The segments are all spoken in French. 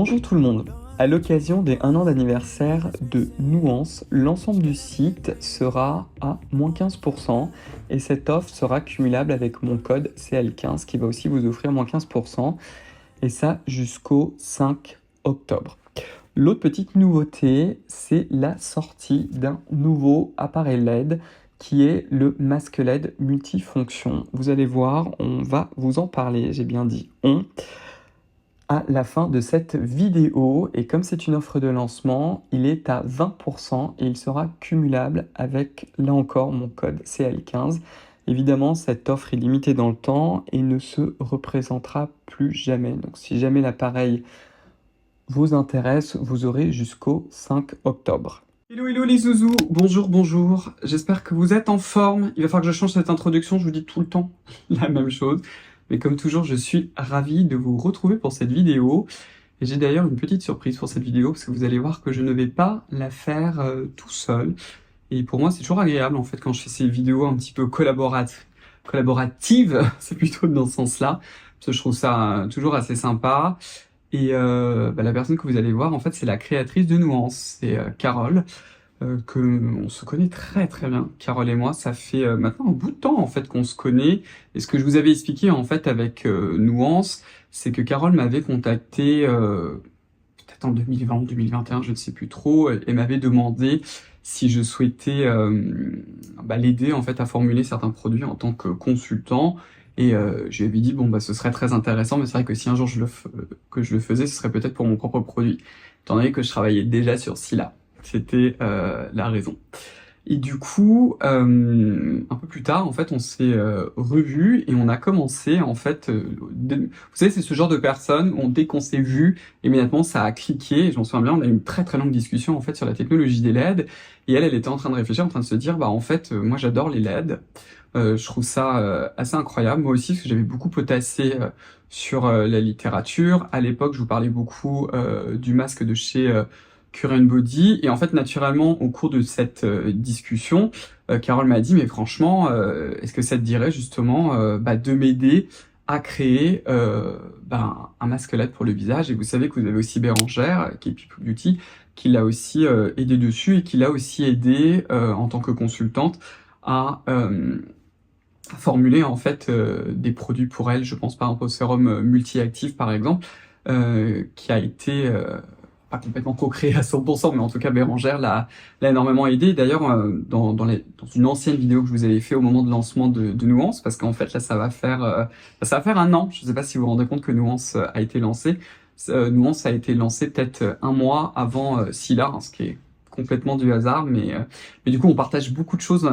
Bonjour tout le monde. À l'occasion des 1 an d'anniversaire de Nuance, l'ensemble du site sera à moins 15% et cette offre sera cumulable avec mon code CL15 qui va aussi vous offrir moins 15% et ça jusqu'au 5 octobre. L'autre petite nouveauté, c'est la sortie d'un nouveau appareil LED qui est le masque LED multifonction. Vous allez voir, on va vous en parler, j'ai bien dit on, à la fin de cette vidéo. Et comme c'est une offre de lancement, il est à 20% et il sera cumulable avec, là encore, mon code CL15. Évidemment, cette offre est limitée dans le temps et ne se représentera plus jamais. Donc si jamais l'appareil vous intéresse, vous aurez jusqu'au 5 octobre. Hello les zouzous, bonjour, j'espère que vous êtes en forme. Il va falloir que je change cette introduction, je vous dis tout le temps la même chose. Mais comme toujours, je suis ravi de vous retrouver pour cette vidéo. Et j'ai d'ailleurs une petite surprise pour cette vidéo, parce que vous allez voir que je ne vais pas la faire tout seul. Et pour moi, c'est toujours agréable, en fait, quand je fais ces vidéos un petit peu collaboratives, c'est plutôt dans ce sens-là, parce que je trouve ça toujours assez sympa. Et la personne que vous allez voir, en fait, c'est la créatrice de Nuance, c'est Carole, que on se connaît très bien, Carole et moi. Ça fait maintenant un bout de temps, en fait, qu'on se connaît. Et ce que je vous avais expliqué, en fait, avec Nuance, c'est que Carole m'avait contacté peut-être en 2020, 2021, je ne sais plus trop, et m'avait demandé si je souhaitais l'aider, en fait, à formuler certains produits en tant que consultant. Et je lui avais dit, bon, ce serait très intéressant, mais c'est vrai que si un jour que je le faisais, ce serait peut-être pour mon propre produit. Étant donné que je travaillais déjà sur Scylla. C'était la raison. Et du coup, un peu plus tard, en fait, on s'est revus et on a commencé, en fait, vous savez, c'est ce genre de personnes où dès qu'on s'est vu, immédiatement, ça a cliqué. Et je m'en souviens bien, on a eu une très longue discussion, en fait, sur la technologie des LED. Et elle était en train de réfléchir, en train de se dire, en fait, moi, j'adore les LED. Je trouve ça assez incroyable. Moi aussi, parce que j'avais beaucoup potassé sur la littérature. À l'époque, je vous parlais beaucoup du masque de chez Current Body. Et en fait, naturellement, au cours de cette discussion, Carole m'a dit, mais franchement, est-ce que ça te dirait justement de m'aider à créer un masque LED pour le visage? Et vous savez que vous avez aussi Bérangère, qui est People Beauty, qui l'a aussi aidé dessus et qui l'a aussi aidé en tant que consultante à formuler en fait des produits pour elle. Je pense par exemple au sérum multi-actif par exemple, qui a été pas complètement co-créé à 100%, mais en tout cas Bérangère l'a énormément aidé. D'ailleurs, dans une ancienne vidéo que je vous avais fait au moment de lancement de Nuance, parce qu'en fait là ça va faire 1 an. Je ne sais pas si vous vous rendez compte que Nuance a été lancé. Nuance a été lancé peut-être 1 mois avant Scylla, ce qui est complètement du hasard, mais du coup on partage beaucoup de choses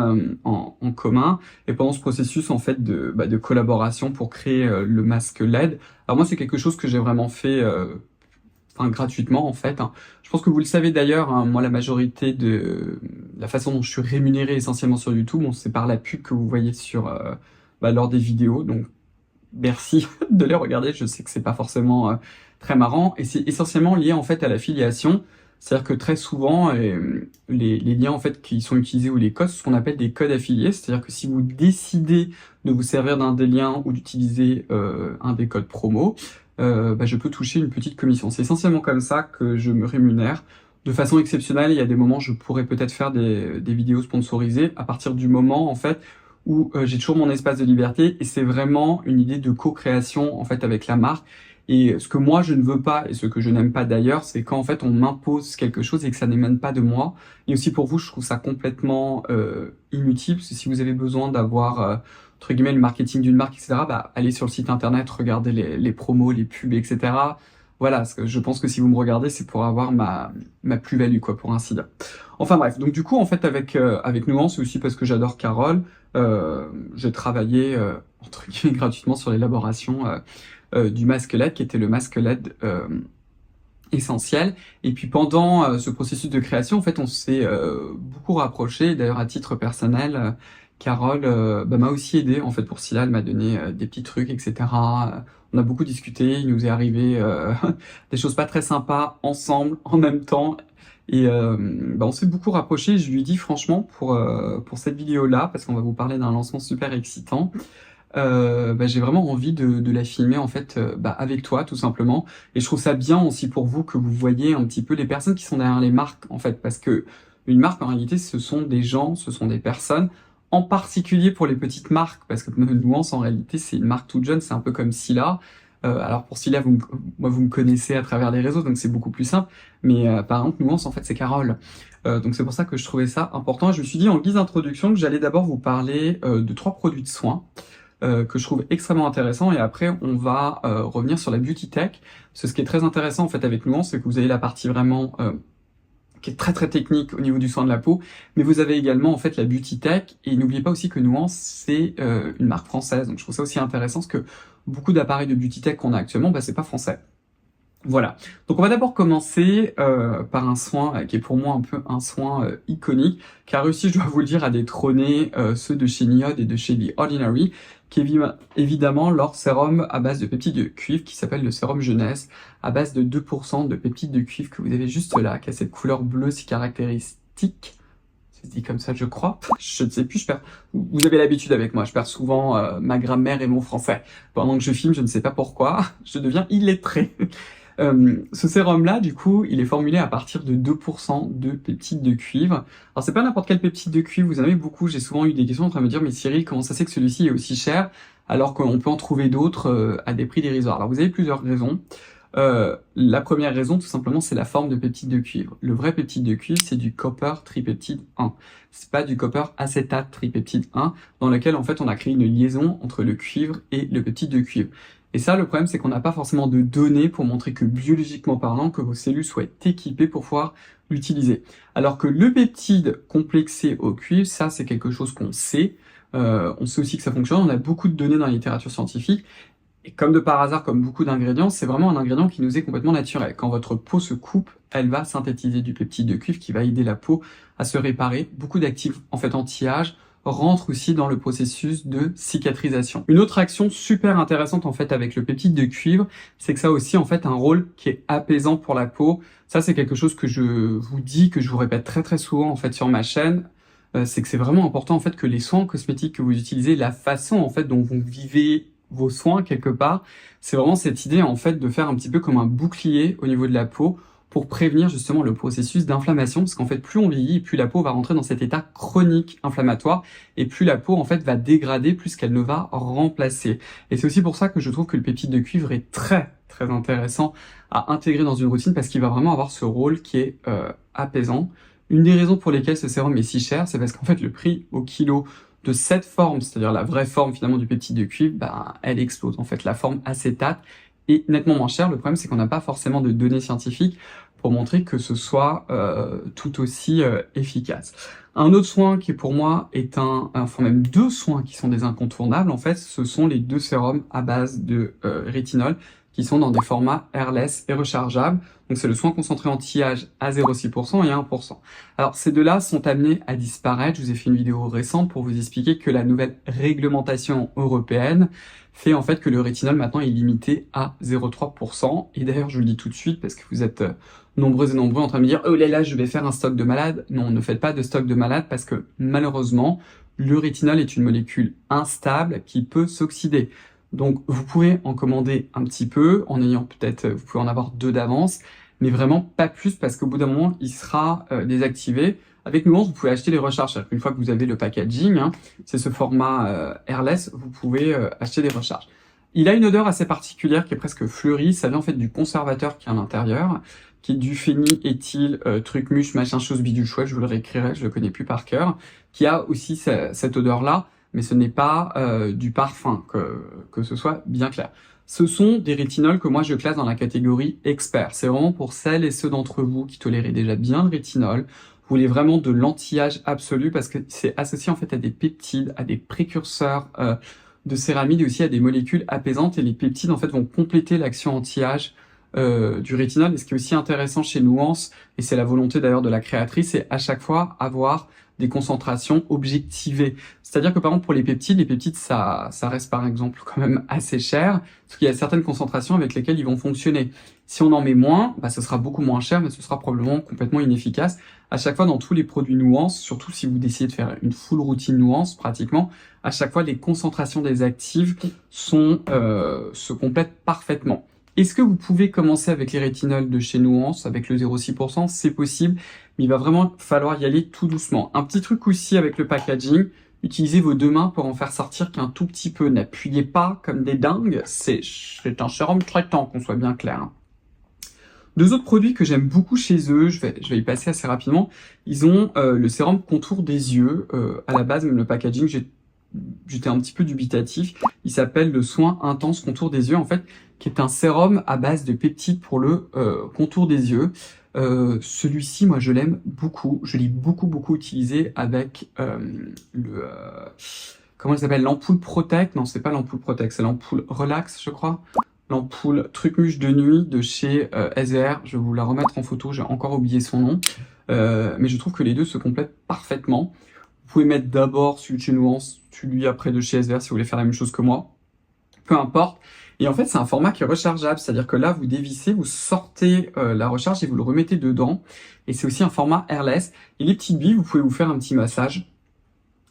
en commun. Et pendant ce processus en fait de collaboration pour créer le masque LED, alors moi c'est quelque chose que j'ai vraiment fait gratuitement en fait. Je pense que vous le savez d'ailleurs, moi la majorité de la façon dont je suis rémunéré essentiellement sur YouTube, c'est par la pub que vous voyez sur lors des vidéos. Donc merci de les regarder. Je sais que c'est pas forcément très marrant et c'est essentiellement lié en fait à l'affiliation. C'est-à-dire que très souvent, les liens en fait qui sont utilisés ou les codes, c'est ce qu'on appelle des codes affiliés. C'est-à-dire que si vous décidez de vous servir d'un des liens ou d'utiliser un des codes promo, je peux toucher une petite commission. C'est essentiellement comme ça que je me rémunère. De façon exceptionnelle, il y a des moments où je pourrais peut-être faire des vidéos sponsorisées à partir du moment en fait où j'ai toujours mon espace de liberté et c'est vraiment une idée de co-création en fait avec la marque. Et ce que moi je ne veux pas et ce que je n'aime pas d'ailleurs, c'est quand en fait on m'impose quelque chose et que ça n'émane pas de moi. Et aussi pour vous, je trouve ça complètement inutile, parce que si vous avez besoin d'avoir entre guillemets le marketing d'une marque, etc., allez sur le site internet, regardez les promos, les pubs, etc. Voilà, parce que je pense que si vous me regardez, c'est pour avoir ma plus-value, quoi, pour ainsi dire. Enfin bref, donc du coup, en fait, avec Nuance, c'est aussi parce que j'adore Carole, j'ai travaillé, entre guillemets, gratuitement sur l'élaboration du masque LED, qui était le masque LED essentiel. Et puis pendant ce processus de création, en fait, on s'est beaucoup rapprochés. D'ailleurs, à titre personnel, Carole m'a aussi aidé, en fait, pour Scylla. Elle m'a donné des petits trucs, etc. On a beaucoup discuté, il nous est arrivé des choses pas très sympas ensemble, en même temps. Et on s'est beaucoup rapprochés. Je lui dis franchement, pour cette vidéo-là, parce qu'on va vous parler d'un lancement super excitant, j'ai vraiment envie de la filmer en fait avec toi tout simplement. Et je trouve ça bien aussi pour vous que vous voyez un petit peu les personnes qui sont derrière les marques en fait, parce que une marque en réalité ce sont des gens, ce sont des personnes, en particulier pour les petites marques, parce que Nuance en réalité c'est une marque toute jeune, c'est un peu comme Scylla. Alors pour Scylla, vous me connaissez à travers les réseaux, donc c'est beaucoup plus simple. Mais par exemple, Nuance, en fait, c'est Carole. Donc c'est pour ça que je trouvais ça important. Je me suis dit en guise d'introduction que j'allais d'abord vous parler de 3 produits de soins que je trouve extrêmement intéressants. Et après, on va revenir sur la beauty tech. Parce que ce qui est très intéressant en fait avec Nuance, c'est que vous avez la partie vraiment qui est très très technique au niveau du soin de la peau, mais vous avez également en fait la beauty tech, et n'oubliez pas aussi que Nuance c'est une marque française, donc je trouve ça aussi intéressant parce que beaucoup d'appareils de beauty tech qu'on a actuellement, c'est pas français. Voilà. Donc on va d'abord commencer par un soin qui est pour moi un peu un soin iconique, qui a réussi, je dois vous le dire, à détrôner ceux de chez Niod et de chez The Ordinary, qui est évidemment leur sérum à base de peptides de cuivre qui s'appelle le sérum jeunesse, à base de 2% de peptides de cuivre que vous avez juste là, qui a cette couleur bleue si caractéristique. C'est dit comme ça, je crois. Je ne sais plus, vous avez l'habitude avec moi, je perds souvent ma grammaire et mon français. Pendant que je filme, je ne sais pas pourquoi, je deviens illettré. Ce sérum-là, du coup, il est formulé à partir de 2% de peptides de cuivre. Alors, c'est pas n'importe quel peptide de cuivre, vous en avez beaucoup. J'ai souvent eu des questions en train de me dire, mais Cyril, comment ça se fait que celui-ci est aussi cher, alors qu'on peut en trouver d'autres à des prix dérisoires? Alors, vous avez plusieurs raisons. La première raison, tout simplement, c'est la forme de peptide de cuivre. Le vrai peptide de cuivre, c'est du copper tripeptide 1. C'est pas du copper acétate tripeptide 1, dans lequel, en fait, on a créé une liaison entre le cuivre et le peptide de cuivre. Et ça, le problème, c'est qu'on n'a pas forcément de données pour montrer que, biologiquement parlant, que vos cellules soient équipées pour pouvoir l'utiliser. Alors que le peptide complexé au cuivre, ça, c'est quelque chose qu'on sait. On sait aussi que ça fonctionne. On a beaucoup de données dans la littérature scientifique. Et comme de par hasard, comme beaucoup d'ingrédients, c'est vraiment un ingrédient qui nous est complètement naturel. Quand votre peau se coupe, elle va synthétiser du peptide de cuivre qui va aider la peau à se réparer. Beaucoup d'actifs, en fait, anti-âge rentrent aussi dans le processus de cicatrisation. Une autre action super intéressante, en fait, avec le peptide de cuivre, c'est que ça a aussi, en fait, un rôle qui est apaisant pour la peau. Ça, c'est quelque chose que je vous dis, que je vous répète très très souvent, en fait, sur ma chaîne. C'est que c'est vraiment important, en fait, que les soins cosmétiques que vous utilisez, la façon, en fait, dont vous vivez vos soins quelque part, c'est vraiment cette idée en fait de faire un petit peu comme un bouclier au niveau de la peau pour prévenir justement le processus d'inflammation, parce qu'en fait plus on vieillit, plus la peau va rentrer dans cet état chronique inflammatoire, et plus la peau en fait va dégrader, plus qu'elle ne va remplacer. Et c'est aussi pour ça que je trouve que le peptide de cuivre est très très intéressant à intégrer dans une routine, parce qu'il va vraiment avoir ce rôle qui est apaisant. Une des raisons pour lesquelles ce sérum est si cher, c'est parce qu'en fait le prix au kilo de cette forme, c'est-à-dire la vraie forme finalement du peptide de cuivre, elle explose. En fait, la forme acétate est nettement moins chère. Le problème, c'est qu'on n'a pas forcément de données scientifiques pour montrer que ce soit tout aussi efficace. Un autre soin qui pour moi est enfin même deux soins qui sont des incontournables, en fait, ce sont les deux sérums à base de rétinol qui sont dans des formats airless et rechargeables. Donc c'est le soin concentré anti-âge à 0,6% et 1%. Alors ces deux-là sont amenés à disparaître. Je vous ai fait une vidéo récente pour vous expliquer que la nouvelle réglementation européenne fait en fait que le rétinol maintenant est limité à 0,3%. Et d'ailleurs je vous le dis tout de suite parce que vous êtes nombreux et nombreux en train de me dire « Oh là là, je vais faire un stock de malade ». Non, ne faites pas de stock de malade parce que malheureusement, le rétinol est une molécule instable qui peut s'oxyder. Donc vous pouvez en commander un petit peu, en ayant peut-être, vous pouvez en avoir 2 d'avance, mais vraiment pas plus parce qu'au bout d'un moment, il sera désactivé. Avec Nuance, vous pouvez acheter les recharges. C'est-à-dire qu'une fois que vous avez le packaging, c'est ce format airless, vous pouvez acheter des recharges. Il a une odeur assez particulière qui est presque fleurie. Ça vient en fait du conservateur qui est à l'intérieur, qui est du phényléthyl, truc muche, machin chose bidule chouette, je vous le réécrirai, je le connais plus par cœur, qui a aussi cette odeur-là, mais ce n'est pas du parfum, que ce soit bien clair. Ce sont des rétinols que moi je classe dans la catégorie expert. C'est vraiment pour celles et ceux d'entre vous qui toléraient déjà bien le rétinol. Vous voulez vraiment de l'anti-âge absolu parce que c'est associé en fait à des peptides, à des précurseurs de céramide et aussi à des molécules apaisantes. Et les peptides en fait vont compléter l'action anti-âge du rétinol. Et ce qui est aussi intéressant chez Nuance, et c'est la volonté d'ailleurs de la créatrice, c'est à chaque fois avoir des concentrations objectivées. C'est-à-dire que par exemple pour les peptides ça reste par exemple quand même assez cher, parce qu'il y a certaines concentrations avec lesquelles ils vont fonctionner. Si on en met moins, bah, ce sera beaucoup moins cher, mais ce sera probablement complètement inefficace. À chaque fois dans tous les produits Nuance, surtout si vous décidez de faire une full routine Nuance pratiquement, à chaque fois les concentrations des actifs se complètent parfaitement. Est-ce que vous pouvez commencer avec les rétinols de chez Nuance, avec le 0,6%? C'est possible, mais il va vraiment falloir y aller tout doucement. Un petit truc aussi avec le packaging, utilisez vos deux mains pour en faire sortir qu'un tout petit peu. N'appuyez pas comme des dingues, c'est un sérum traitant, qu'on soit bien clair. Hein. Deux autres produits que j'aime beaucoup chez eux, je vais y passer assez rapidement. Ils ont le sérum contour des yeux. À la base, même le packaging, j'étais un petit peu dubitatif. Il s'appelle le soin intense contour des yeux, en fait, qui est un sérum à base de peptides pour le contour des yeux. Celui-ci, moi, je l'aime beaucoup. Je l'ai beaucoup utilisé avec comment il s'appelle? L'ampoule Protect. Non, c'est pas l'ampoule Protect, c'est l'ampoule Relax, je crois. L'ampoule Truc-Muche de nuit de chez SVR. Je vais vous la remettre en photo, j'ai encore oublié son nom. Mais je trouve que les deux se complètent parfaitement. Vous pouvez mettre d'abord celui de chez Nuance, celui après de chez SVR si vous voulez faire la même chose que moi. Peu importe. Et en fait, c'est un format qui est rechargeable. C'est-à-dire que là, vous dévissez, vous sortez la recharge et vous le remettez dedans. Et c'est aussi un format airless. Et les petites billes, vous pouvez vous faire un petit massage.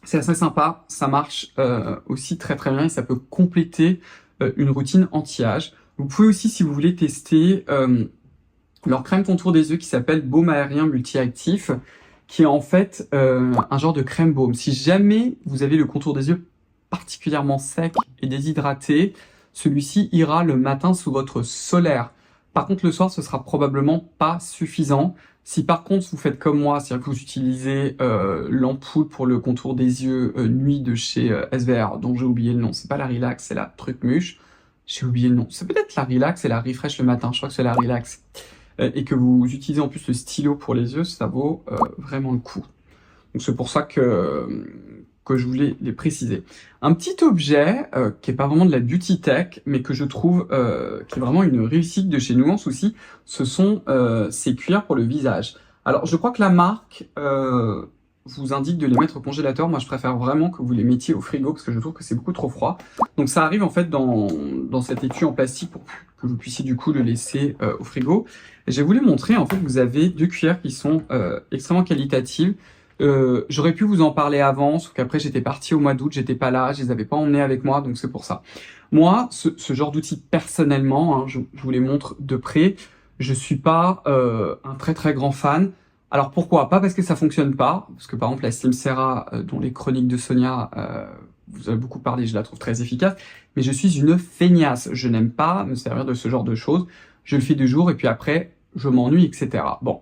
C'est assez sympa. Ça marche aussi très bien et ça peut compléter une routine anti-âge. Vous pouvez aussi, si vous voulez, tester leur crème contour des yeux qui s'appelle Baume aérien multi-actif, qui est en fait un genre de crème baume. Si jamais vous avez le contour des yeux particulièrement sec et déshydraté, celui-ci ira le matin sous votre solaire. Par contre, le soir, ce sera probablement pas suffisant. Si par contre, vous faites comme moi, c'est-à-dire que vous utilisez l'ampoule pour le contour des yeux nuit de chez SVR, dont j'ai oublié le nom, c'est pas la Relax, c'est la Truc-Muche. J'ai oublié le nom. C'est peut-être la Relax et la Refresh le matin, je crois que c'est la Relax. Et que vous utilisez en plus le stylo pour les yeux, ça vaut vraiment le coup. Donc c'est pour ça que je voulais les préciser. Un petit objet qui est pas vraiment de la beauty tech, mais que je trouve qui est vraiment une réussite de chez Nuance aussi, ce sont ces cuillères pour le visage. Alors je crois que la marque vous indique de les mettre au congélateur. Moi je préfère vraiment que vous les mettiez au frigo parce que je trouve que c'est beaucoup trop froid. Donc ça arrive en fait dans cet étui en plastique pour que vous puissiez du coup le laisser au frigo. Et j'ai voulu montrer en fait que vous avez deux cuillères qui sont extrêmement qualitatives. J'aurais pu vous en parler avant, sauf qu'après j'étais parti au mois d'août, j'étais pas là, je les avais pas emmenés avec moi, donc c'est pour ça. Moi, ce genre d'outil personnellement, hein, je vous les montre de près, je suis pas un très grand fan. Alors pourquoi? Pas parce que ça fonctionne pas, parce que par exemple la Slimcera, dont les chroniques de Sonia, vous avez beaucoup parlé, je la trouve très efficace, mais je suis une feignasse, je n'aime pas me servir de ce genre de choses, je le fais 2 jours et puis après je m'ennuie, etc. Bon.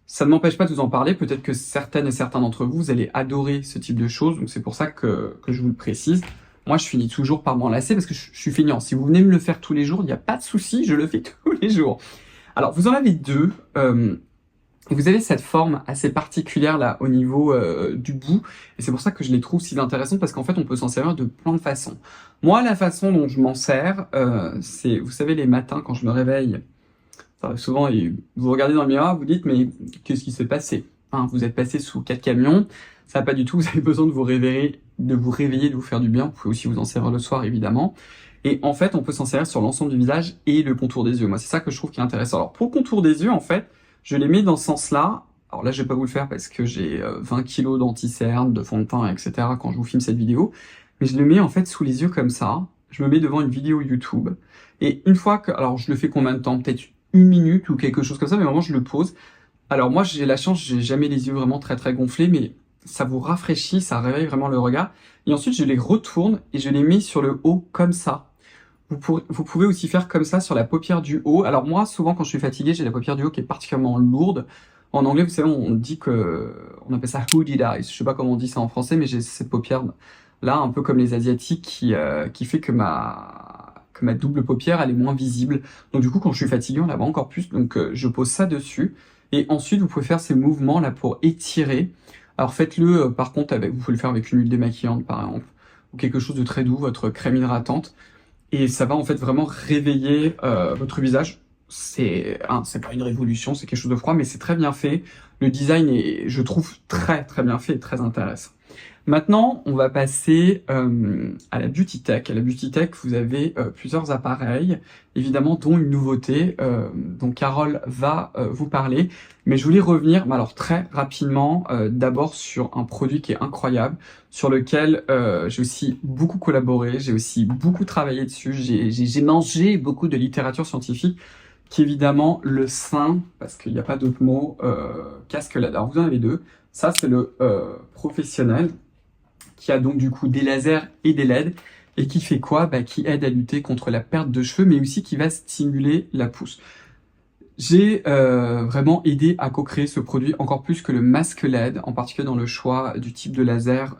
Ça ne m'empêche pas de vous en parler, peut-être que certaines et certains d'entre vous, vous allez adorer ce type de choses, donc c'est pour ça que je vous le précise. Moi, je finis toujours par m'en lasser parce que je suis feignant. Si vous venez me le faire tous les jours, il n'y a pas de souci, je le fais tous les jours. Alors, vous en avez deux, et vous avez cette forme assez particulière là au niveau du bout, et c'est pour ça que je les trouve si intéressantes, parce qu'en fait, on peut s'en servir de plein de façons. Moi, la façon dont je m'en sers, c'est, vous savez, les matins quand je me réveille, ça arrive souvent, et vous regardez dans le miroir, vous dites, mais qu'est-ce qui s'est passé? Hein, vous êtes passé sous 4 camions, ça va pas du tout, vous avez besoin de vous réveiller, de vous faire du bien. Vous pouvez aussi vous en servir le soir, évidemment. Et en fait, on peut s'en servir sur l'ensemble du visage et le contour des yeux. Moi, c'est ça que je trouve qui est intéressant. Alors, pour le contour des yeux, en fait, je les mets dans ce sens-là. Alors là, je vais pas vous le faire parce que j'ai 20 kilos d'anti-cerne, de fond de teint, etc. quand je vous filme cette vidéo. Mais je le mets en fait sous les yeux comme ça. Je me mets devant une vidéo YouTube. Et une fois que... Alors, je le fais combien de temps? Peut-être 1 minute ou quelque chose comme ça, mais vraiment, je le pose. Alors moi, j'ai la chance, j'ai jamais les yeux vraiment très gonflés, mais ça vous rafraîchit, ça réveille vraiment le regard. Et ensuite, je les retourne et je les mets sur le haut comme ça. Vous pouvez aussi faire comme ça sur la paupière du haut. Alors moi, souvent, quand je suis fatigué, j'ai la paupière du haut qui est particulièrement lourde. En anglais, vous savez, on dit que... On appelle ça hooded eyes. Je sais pas comment on dit ça en français, mais j'ai cette paupière là, un peu comme les Asiatiques, qui fait que ma double paupière, elle est moins visible. Donc du coup, quand je suis fatigué, on la voit encore plus. Donc je pose ça dessus. Et ensuite, vous pouvez faire ces mouvements là pour étirer. Alors faites-le par contre avec, vous pouvez le faire avec une huile démaquillante par exemple, ou quelque chose de très doux, votre crème hydratante. Et ça va en fait vraiment réveiller votre visage. c'est pas une révolution, c'est quelque chose de froid, mais c'est très bien fait. Le design est, je trouve, très très bien fait et très intéressant. Maintenant, on va passer à la Beauty Tech. À la Beauty Tech, vous avez plusieurs appareils, évidemment, dont une nouveauté dont Carole va vous parler. Mais je voulais revenir, alors très rapidement, d'abord sur un produit qui est incroyable, sur lequel j'ai aussi beaucoup collaboré, j'ai aussi beaucoup travaillé dessus, j'ai mangé beaucoup de littérature scientifique, qui est évidemment le Saint, parce qu'il n'y a pas d'autre mot, casque LED. Alors vous en avez deux. Ça, c'est le professionnel, qui a donc du coup des lasers et des LED, et qui fait quoi? Qui aide à lutter contre la perte de cheveux, mais aussi qui va stimuler la pousse. J'ai vraiment aidé à co-créer ce produit encore plus que le masque LED, en particulier dans le choix du type de laser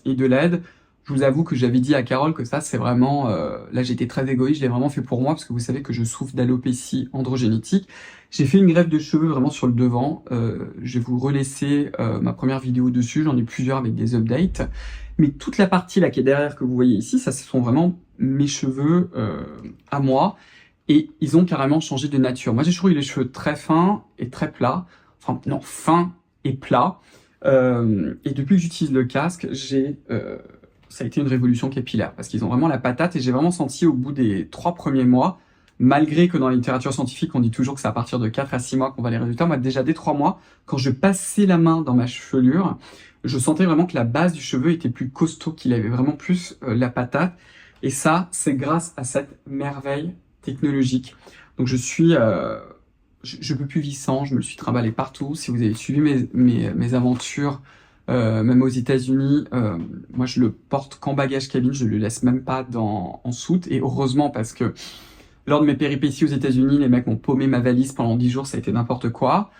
et de LED. Je vous avoue que j'avais dit à Carole que ça, c'est vraiment... là, j'étais très égoïste, je l'ai vraiment fait pour moi, parce que vous savez que je souffre d'alopécie androgénétique. J'ai fait une greffe de cheveux vraiment sur le devant. Je vais vous relaisser ma première vidéo dessus, j'en ai plusieurs avec des updates. Mais toute la partie là qui est derrière, que vous voyez ici, ça, ce sont vraiment mes cheveux à moi. Et ils ont carrément changé de nature. Moi, j'ai toujours eu les cheveux très fins et très plats. Enfin, non, fins et plats. Et depuis que j'utilise le casque, ça a été une révolution capillaire. Parce qu'ils ont vraiment la patate. Et j'ai vraiment senti au bout des 3 premiers mois, malgré que dans la littérature scientifique, on dit toujours que c'est à partir de 4 à 6 mois qu'on voit les résultats. Moi, déjà dès 3 mois, quand je passais la main dans ma chevelure, je sentais vraiment que la base du cheveu était plus costaud, qu'il avait vraiment plus la patate. Et ça, c'est grâce à cette merveille technologique. Donc je suis, je peux plus vivre sans, je me le suis trimballé partout. Si vous avez suivi mes aventures, même aux États-Unis, moi je le porte qu'en bagage cabine, je le laisse même pas en soute. Et heureusement, parce que lors de mes péripéties aux États-Unis, les mecs m'ont paumé ma valise pendant 10 jours, ça a été n'importe quoi.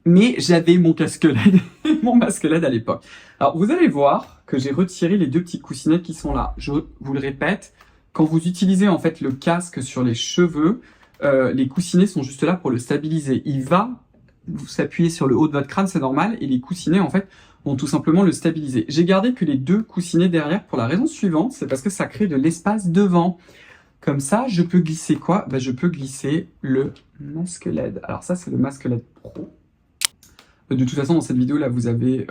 Mais j'avais mon casque LED et mon masque LED à l'époque. Alors vous allez voir que j'ai retiré les 2 petits coussinets qui sont là. Je vous le répète, quand vous utilisez en fait le casque sur les cheveux, les coussinets sont juste là pour le stabiliser. Il va vous s'appuyer sur le haut de votre crâne, c'est normal, et les coussinets en fait vont tout simplement le stabiliser. J'ai gardé que les 2 coussinets derrière pour la raison suivante, c'est parce que ça crée de l'espace devant. Comme ça, je peux glisser quoi? Je peux glisser le masque LED. Alors ça, c'est le masque LED Pro. De toute façon, dans cette vidéo-là, vous avez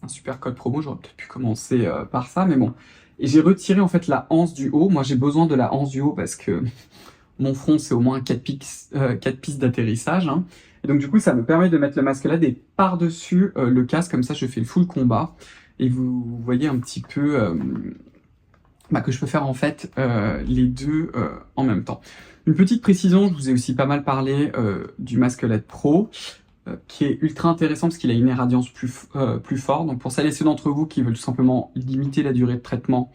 un super code promo. J'aurais peut-être pu commencer par ça, mais bon. Et j'ai retiré en fait la anse du haut. Moi, j'ai besoin de la anse du haut parce que mon front, c'est au moins 4 pistes d'atterrissage. Hein. Et donc, du coup, ça me permet de mettre le masque LED et par-dessus le casque. Comme ça, je fais le full combat. Et vous voyez un petit peu que je peux faire en fait les deux en même temps. Une petite précision, je vous ai aussi pas mal parlé du masque LED Pro, qui est ultra intéressant parce qu'il a une irradiance plus forte. Donc pour celles et ceux d'entre vous qui veulent tout simplement limiter la durée de traitement,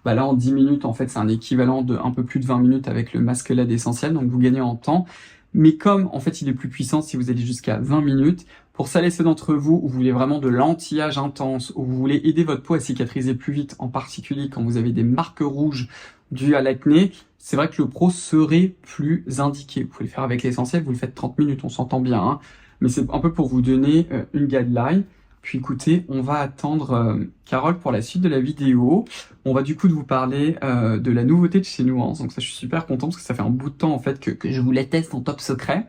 là en 10 minutes, en fait, c'est un équivalent de un peu plus de 20 minutes avec le masque LED essentiel, donc vous gagnez en temps. Mais comme en fait il est plus puissant, si vous allez jusqu'à 20 minutes, pour celles et ceux d'entre vous où vous voulez vraiment de l'anti-âge intense, où vous voulez aider votre peau à cicatriser plus vite, en particulier quand vous avez des marques rouges dues à l'acné, c'est vrai que le pro serait plus indiqué. Vous pouvez le faire avec l'essentiel, vous le faites 30 minutes, on s'entend bien, hein, mais c'est un peu pour vous donner une guideline. Puis écoutez, on va attendre Carole pour la suite de la vidéo. On va du coup vous parler de la nouveauté de chez Nuance. Donc ça, je suis super content parce que ça fait un bout de temps en fait que je vous la teste en top secret.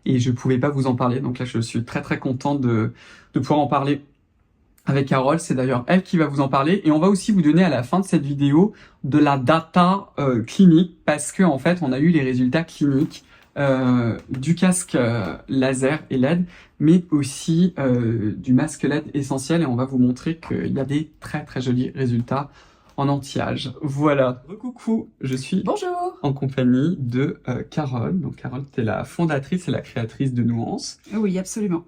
Et je pouvais pas vous en parler. Donc là, je suis très très content de pouvoir en parler avec Carole. C'est d'ailleurs elle qui va vous en parler. Et on va aussi vous donner à la fin de cette vidéo de la data clinique parce que en fait, on a eu les résultats cliniques du casque laser et LED, mais aussi du masque LED essentiel, et on va vous montrer qu'il y a des très très jolis résultats en anti-âge. Voilà. Recoucou, je suis Bonjour. En compagnie de Carole. Donc Carole, tu es la fondatrice et la créatrice de Nuance. Oui, absolument.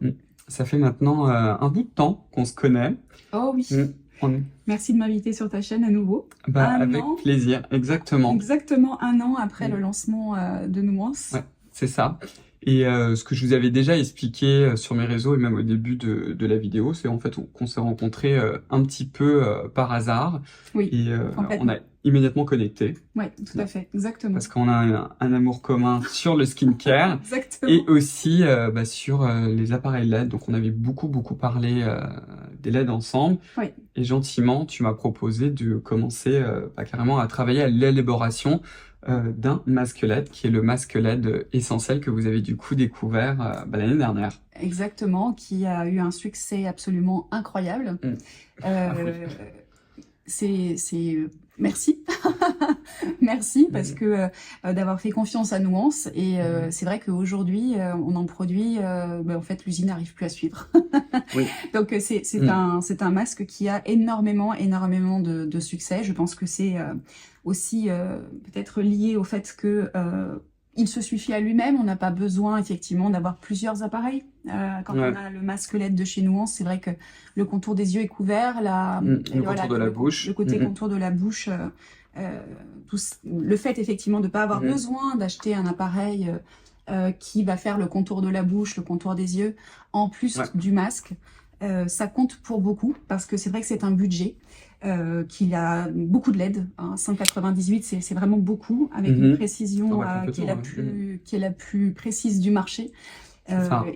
Ça fait maintenant un bout de temps qu'on se connaît. Oh oui. Merci de m'inviter sur ta chaîne à nouveau. Avec plaisir, exactement. Exactement 1 an après le lancement de Nuance. Ouais, c'est ça. Et ce que je vous avais déjà expliqué sur mes réseaux et même au début de la vidéo, c'est en fait qu'on s'est rencontrés un petit peu par hasard. Oui, et on a immédiatement connecté. Oui, tout à fait, exactement. Parce qu'on a un amour commun sur le skincare. Exactement. Et aussi sur les appareils LED. Donc on avait beaucoup parlé des LED ensemble. Oui. Et gentiment, tu m'as proposé de commencer carrément à travailler à l'élaboration d'un masque LED, qui est le masque LED essentiel que vous avez du coup découvert l'année dernière. Exactement, qui a eu un succès absolument incroyable. Merci. Merci parce que d'avoir fait confiance à Nuance et c'est vrai qu'aujourd'hui on en produit, en fait l'usine n'arrive plus à suivre. Oui. Donc c'est un masque qui a énormément de succès. Je pense que c'est aussi peut-être lié au fait que il se suffit à lui-même, on n'a pas besoin effectivement d'avoir plusieurs appareils. Quand on a le masque LED de chez Nuance, c'est vrai que le contour des yeux est couvert, le contour de la bouche. Le côté contour de la bouche, le fait effectivement de ne pas avoir besoin d'acheter un appareil qui va faire le contour de la bouche, le contour des yeux, en plus du masque, ça compte pour beaucoup, parce que c'est vrai que c'est un budget. Qu'il a beaucoup de LED, 198 c'est vraiment beaucoup, avec une précision qui est la plus précise du marché.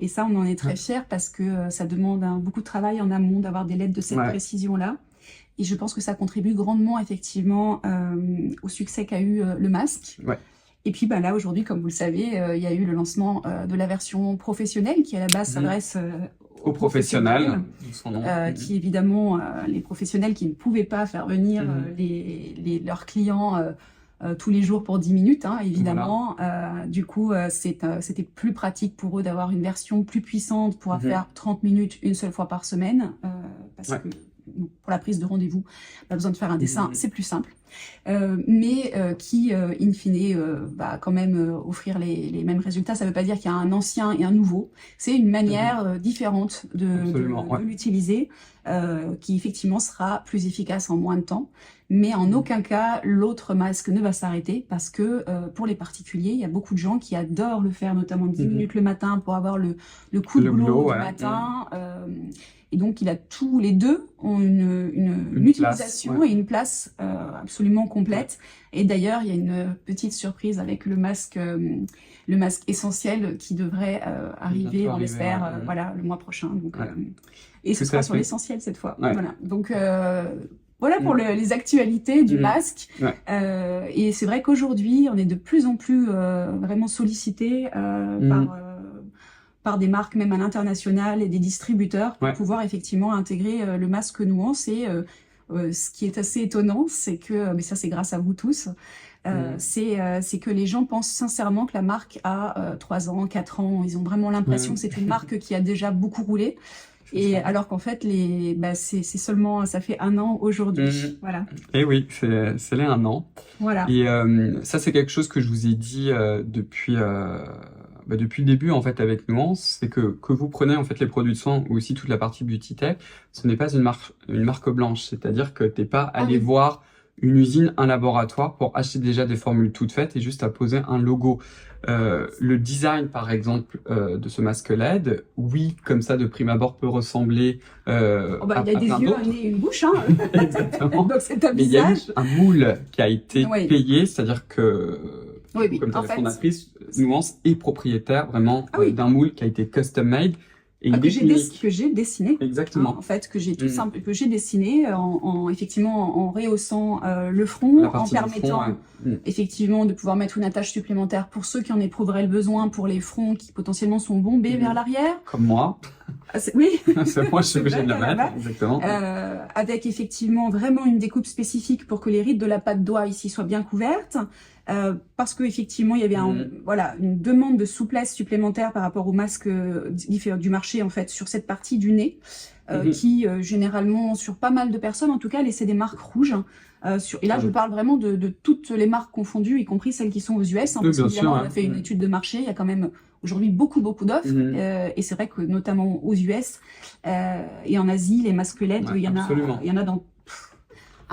Et ça on en est très fiers parce que ça demande beaucoup de travail en amont d'avoir des LED de cette précision-là. Et je pense que ça contribue grandement effectivement au succès qu'a eu le masque. Et puis là aujourd'hui, comme vous le savez, il y a eu le lancement de la version professionnelle qui à la base s'adresse aux professionnels, qui évidemment, les professionnels qui ne pouvaient pas faire venir leurs clients tous les jours pour 10 minutes, évidemment. Du coup, c'était plus pratique pour eux d'avoir une version plus puissante, pouvoir faire 30 minutes une seule fois par semaine, parce que pour la prise de rendez-vous, pas besoin de faire un dessin, c'est plus simple. Mais qui, in fine, va quand même offrir les mêmes résultats. Ça ne veut pas dire qu'il y a un ancien et un nouveau. C'est une manière différente de l'utiliser, qui effectivement sera plus efficace en moins de temps. Mais en aucun cas, l'autre masque ne va s'arrêter parce que pour les particuliers, il y a beaucoup de gens qui adorent le faire, notamment 10 minutes le matin pour avoir le coup de glow du matin. Et donc, les deux ont une utilisation et une place absolument complète. Et d'ailleurs, il y a une petite surprise avec le masque essentiel qui devrait arriver, on l'espère, le mois prochain. Donc, et ce sera sur l'essentiel cette fois. Voilà. Donc, voilà pour les actualités du masque. Et c'est vrai qu'aujourd'hui, on est de plus en plus vraiment sollicité par des marques même à l'international et des distributeurs pour pouvoir effectivement intégrer le masque Nuance. Et ce qui est assez étonnant, c'est que, mais ça c'est grâce à vous tous, c'est que les gens pensent sincèrement que la marque a 3 ans, 4 ans. Ils ont vraiment l'impression que c'est une marque qui a déjà beaucoup roulé. Et alors qu'en fait, c'est seulement, ça fait 1 an aujourd'hui. Voilà. Et oui, c'est les 1 an. Voilà. Et ça, c'est quelque chose que je vous ai dit depuis le début en fait avec Nuance, c'est que vous prenez en fait les produits de soins ou aussi toute la partie beauty tech, ce n'est pas une marque blanche, c'est-à-dire que t'es pas allé voir une usine, un laboratoire pour acheter déjà des formules toutes faites et juste à poser un logo. Le design par exemple de ce masque LED, oui, comme ça de prime abord peut ressembler il y a des yeux, un nez et une bouche, Exactement. Donc c'est un mais il y a eu visage. un moule qui a été payé, c'est-à-dire que comme en la fondatrice, Nuance est propriétaire vraiment d'un moule qui a été custom made. Et que j'ai dessiné. Exactement. En fait, que j'ai tout simple, que j'ai dessiné effectivement en rehaussant le front, en permettant effectivement de pouvoir mettre une attache supplémentaire pour ceux qui en éprouveraient le besoin, pour les fronts qui potentiellement sont bombés vers l'arrière. Comme moi. Oui. C'est moi, je suis obligée de la mettre. Exactement. Avec effectivement vraiment une découpe spécifique pour que les rides de la patte doigt ici soient bien couvertes. Parce que effectivement il y avait une demande de souplesse supplémentaire par rapport au masque du marché en fait sur cette partie du nez qui généralement sur pas mal de personnes en tout cas laissait des marques rouges et là je parle vraiment de toutes les marques confondues, y compris celles qui sont aux US parce qu'évidemment on a fait une étude de marché, il y a quand même aujourd'hui beaucoup d'offres et c'est vrai que notamment aux US et en Asie les masques LED il y en a dans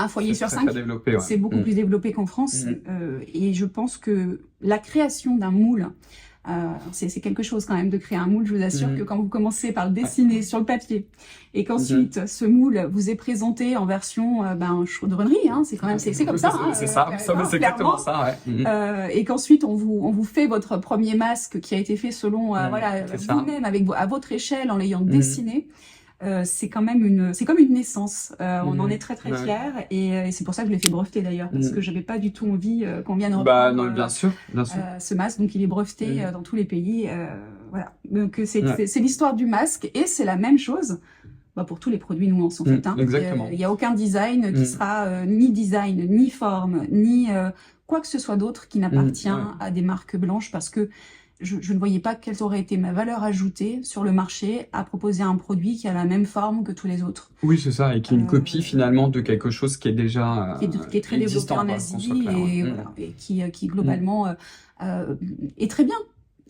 un foyer sur 5, c'est beaucoup plus développé qu'en France. Et je pense que la création d'un moule, c'est quelque chose quand même de créer un moule. Je vous assure que quand vous commencez par le dessiner sur le papier et qu'ensuite ce moule vous est présenté en version chaudronnerie, c'est quand même c'est comme ça. C'est ça, c'est exactement ça. Et qu'ensuite on vous fait votre premier masque qui a été fait selon vous-même à votre échelle en l'ayant dessiné. c'est quand même c'est comme une naissance. On en est très très Ouais. fiers et c'est pour ça que je l'ai fait breveter d'ailleurs, parce que j'avais pas du tout envie qu'on vienne Bah reprendre non, bien sûr. ce masque. Donc il est breveté dans tous les pays. Voilà. Donc c'est l'histoire du masque et c'est la même chose. Bah, pour tous les produits Nuance en fait. Hein. Exactement. Il y a aucun design qui sera ni design, ni forme, ni quoi que ce soit d'autre qui n'appartient à des marques blanches, parce que je ne voyais pas quelle aurait été ma valeur ajoutée sur le marché à proposer un produit qui a la même forme que tous les autres. Oui, c'est ça, et qui est une copie finalement de quelque chose qui est déjà qui est très développé en Asie et qui globalement est très bien.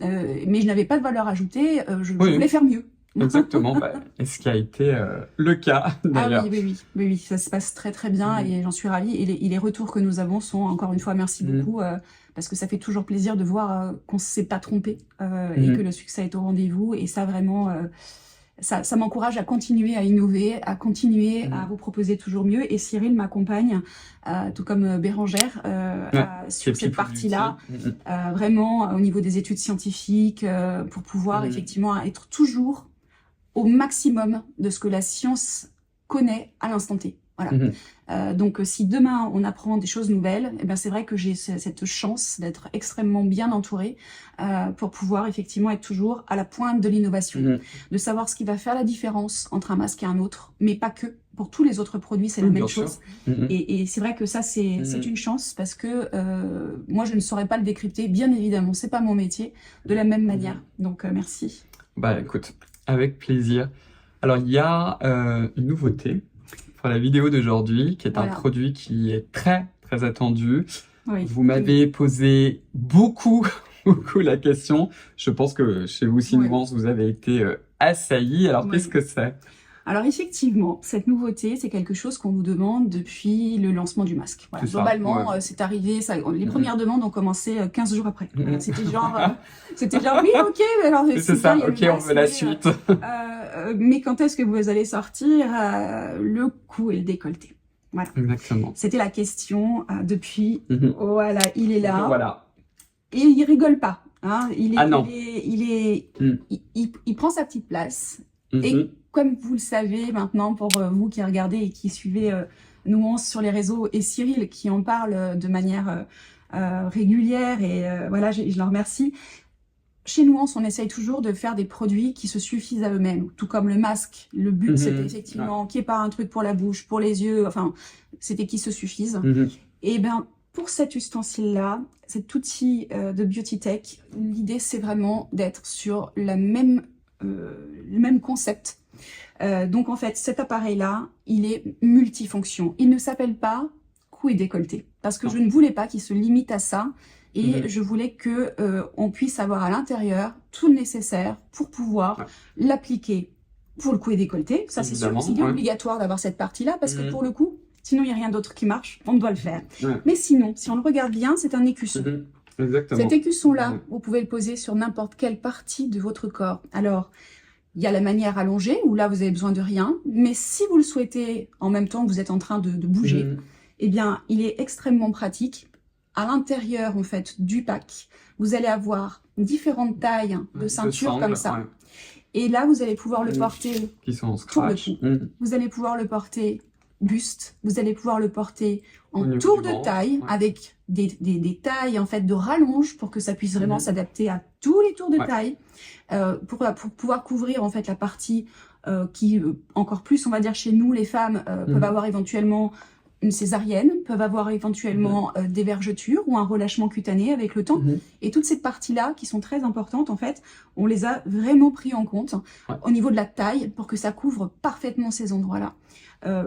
Mais je n'avais pas de valeur ajoutée, je voulais faire mieux. Exactement, et ce qui a été le cas d'ailleurs. Ah oui, ça se passe très très bien et j'en suis ravie. Et les retours que nous avons sont, encore une fois, merci beaucoup, parce que ça fait toujours plaisir de voir qu'on ne s'est pas trompé et que le succès est au rendez-vous. Et ça, vraiment, ça m'encourage à continuer à innover, à continuer à vous proposer toujours mieux. Et Cyril m'accompagne, tout comme Bérangère, sur cette partie-là, vraiment au niveau des études scientifiques, pour pouvoir effectivement être toujours au maximum de ce que la science connaît à l'instant T. Voilà. Donc, si demain on apprend des choses nouvelles, eh ben, c'est vrai que j'ai cette chance d'être extrêmement bien entourée pour pouvoir effectivement être toujours à la pointe de l'innovation, de savoir ce qui va faire la différence entre un masque et un autre, mais pas que. Pour tous les autres produits, c'est la même chose. Et c'est vrai que ça, c'est une chance, parce que moi, je ne saurais pas le décrypter. Bien évidemment, c'est pas mon métier de la même manière. Donc, merci. Bah écoute, avec plaisir. Alors, il y a une nouveauté pour la vidéo d'aujourd'hui, qui est un produit qui est très, très attendu. Oui. Vous m'avez posé beaucoup la question. Je pense que chez vous, Nuance, vous avez été assaillis. Alors, qu'est-ce que c'est ? Alors effectivement, cette nouveauté, c'est quelque chose qu'on nous demande depuis le lancement du masque. Voilà. Globalement, c'est arrivé, les premières demandes ont commencé 15 jours après. C'était genre, oui, ok, alors c'est ça, ok, on veut la suite. Mais quand est-ce que vous allez sortir le cou et le décolleté? Voilà. Exactement. C'était la question depuis. Voilà, il est là. Voilà. Et il rigole pas. Hein. Il prend sa petite place. Et comme vous le savez maintenant, pour vous qui regardez et qui suivez Nuance sur les réseaux, et Cyril qui en parle de manière régulière, et voilà, je le remercie. Chez Nuance, on essaye toujours de faire des produits qui se suffisent à eux-mêmes, tout comme le masque. Le but, c'était effectivement qu'il n'y ait pas un truc pour la bouche, pour les yeux, enfin, c'était qu'ils se suffisent. Et bien, pour cet ustensile-là, cet outil de Beauty Tech, l'idée, c'est vraiment d'être sur le même concept. Donc en fait, cet appareil-là, il est multifonction. Il ne s'appelle pas cou et décolleté, parce que je ne voulais pas qu'il se limite à ça, et je voulais que on puisse avoir à l'intérieur tout le nécessaire pour pouvoir l'appliquer pour le cou et décolleté. Ça, c'est sûr, c'est obligatoire d'avoir cette partie-là, parce que pour le coup, sinon il n'y a rien d'autre qui marche, on doit le faire. Mais sinon, si on le regarde bien, c'est un écusson. Exactement. Cet écusson-là, vous pouvez le poser sur n'importe quelle partie de votre corps. Alors, il y a la manière allongée, où là, vous avez besoin de rien. Mais si vous le souhaitez, en même temps que vous êtes en train de bouger, eh bien, il est extrêmement pratique. À l'intérieur, en fait, du pack, vous allez avoir différentes tailles de ceinture comme ça. Et là, vous allez pouvoir le porter tour de cou. Vous allez pouvoir le porter buste. Vous allez pouvoir le porter en tour de taille, avec des tailles en fait de rallonge, pour que ça puisse vraiment s'adapter à tous les tours de taille, pour pouvoir couvrir en fait la partie qui, encore plus, on va dire chez nous, les femmes peuvent avoir éventuellement une césarienne, peuvent avoir éventuellement des vergetures ou un relâchement cutané avec le temps. Et toutes ces parties-là, qui sont très importantes, en fait, on les a vraiment pris en compte au niveau de la taille, pour que ça couvre parfaitement ces endroits-là.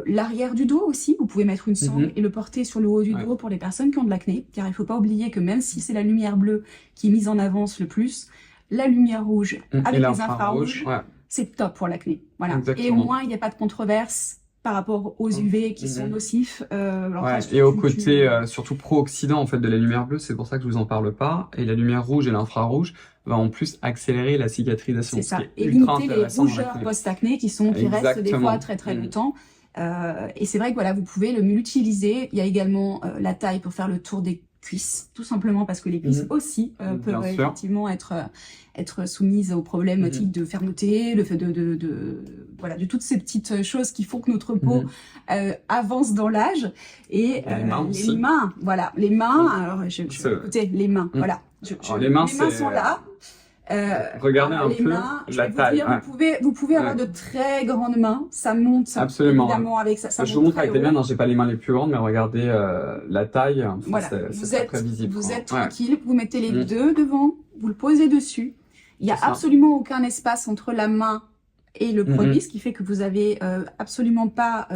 L'arrière du dos aussi, vous pouvez mettre une sangle et le porter sur le haut du dos pour les personnes qui ont de l'acné, car il ne faut pas oublier que même si c'est la lumière bleue qui est mise en avance le plus, la lumière rouge avec les infrarouges, c'est top pour l'acné. Voilà. Et au moins, il n'y a pas de controverse par rapport aux UV qui sont nocifs. Et au côté surtout pro-oxydant en fait de la lumière bleue, c'est pour ça que je vous en parle pas. Et la lumière rouge et l'infrarouge va en plus accélérer la cicatrisation. C'est ça. Et limiter les rougeurs post-acné qui restent des fois très très longtemps. Et c'est vrai que voilà, vous pouvez l'utiliser. Il y a également la taille pour faire le tour des cuisses, tout simplement parce que les cuisses aussi peuvent effectivement être soumises aux problématiques de fermeté, le fait voilà, de toutes ces petites choses qui font que notre peau avance dans l'âge. Et les mains, voilà, les mains, alors écoutez, les mains, voilà. Les mains sont là. Regardez un peu la taille. Vous pouvez avoir de très grandes mains, ça monte évidemment avec ça. Je vous montre avec les miennes, j'ai pas les mains les plus grandes, mais regardez la taille, voilà. c'est très visible. Vous êtes tranquille, vous mettez les deux devant, vous le posez dessus. Il n'y a absolument aucun espace entre la main et le produit, ce qui fait que vous avez absolument pas